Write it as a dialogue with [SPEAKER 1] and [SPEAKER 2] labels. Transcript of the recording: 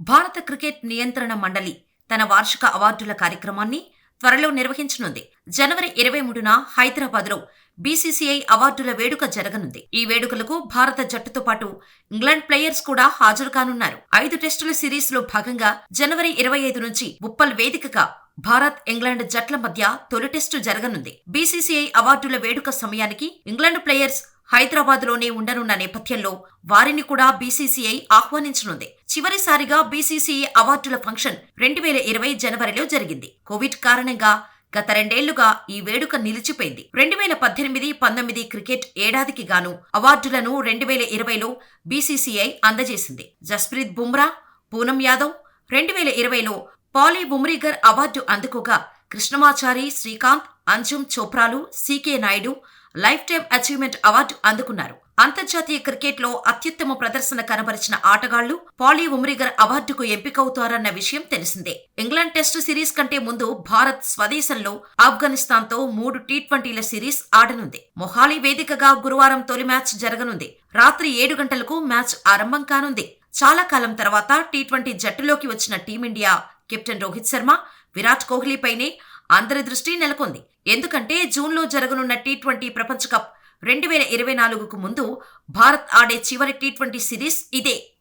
[SPEAKER 1] భారత క్రికెట్ నియంత్రణ మండలి తన వార్షిక అవార్డుల కార్యక్రమాన్ని త్వరలో నిర్వహించనుంది. జనవరి 23న హైదరాబాద్లో బీసీసీఐ అవార్డుల వేడుక జరగనుంది. ఈ వేడుకలకు భారత జట్టుతో పాటు ఇంగ్లాండ్ ప్లేయర్స్ కూడా హాజరు కానున్నారు. 5 టెస్టుల సిరీస్లో భాగంగా జనవరి 25 నుంచి ఉప్పల్ వేదికగా భారత్, ఇంగ్లాండ్ జట్ల మధ్య తొలి టెస్టు జరగనుంది. బీసీసీఐ అవార్డుల వేడుక సమయానికి ఇంగ్లాండ్ ప్లేయర్స్ హైదరాబాద్లోనే ఉండనున్న నేపథ్యంలో వారిని కూడా బీసీసీఐ ఆహ్వానించనుంది. చివరిసారిగా బీసీసీఐ అవార్డుల ఫంక్షన్ 2020 జనవరిలో జరిగింది. కోవిడ్ కారణంగా గత 2 ఏళ్లుగా ఈ వేడుక నిలిచిపోయింది. 2018-19 క్రికెట్ ఏడాదికి గాను అవార్డులను 2020లో బీసీసీఐ అందజేసింది. జస్ప్రీత్ బుమ్రా, పూనం యాదవ్ 2020లో పాలీ ఉమ్రీగర్ అవార్డు అందుకోగా, కృష్ణమాచారి, శ్రీకాంత్, అంజుమ్ చోప్రాలు, CK Naidu lifetime achievement award అందుకున్నారు. అంతర్జాతీయ క్రికెట్లో అత్యుత్తమ ప్రదర్శన కనబరిచిన ఆటగాళ్లు పాలీ ఉమ్రీగర్ అవార్డుకు ఎంపికవుతారన్న విషయం తెలిసిందే. ఇంగ్లాండ్ టెస్టు సిరీస్ కంటే ముందు భారత్ స్వదేశంలో ఆఫ్ఘనిస్తాన్తో 3 టీ20ల సిరీస్ ఆడనుంది. మొహాలీ వేదికగా గురువారం తొలి మ్యాచ్ జరగనుంది. రాత్రి 7 గంటలకు మ్యాచ్ ఆరంభం కానుంది. చాలా కాలం తర్వాత టీ20 జట్టులోకి వచ్చిన టీమిండియా కెప్టెన్ రోహిత్ శర్మ, విరాట్ కోహ్లీపైనే అందరి దృష్టి నెలకొంది. ఎందుకంటే జూన్లో జరగనున్న టీ20 ప్రపంచ కప్ 2024కు ముందు భారత్ ఆడే చివరి టీ20 సిరీస్ ఇదే.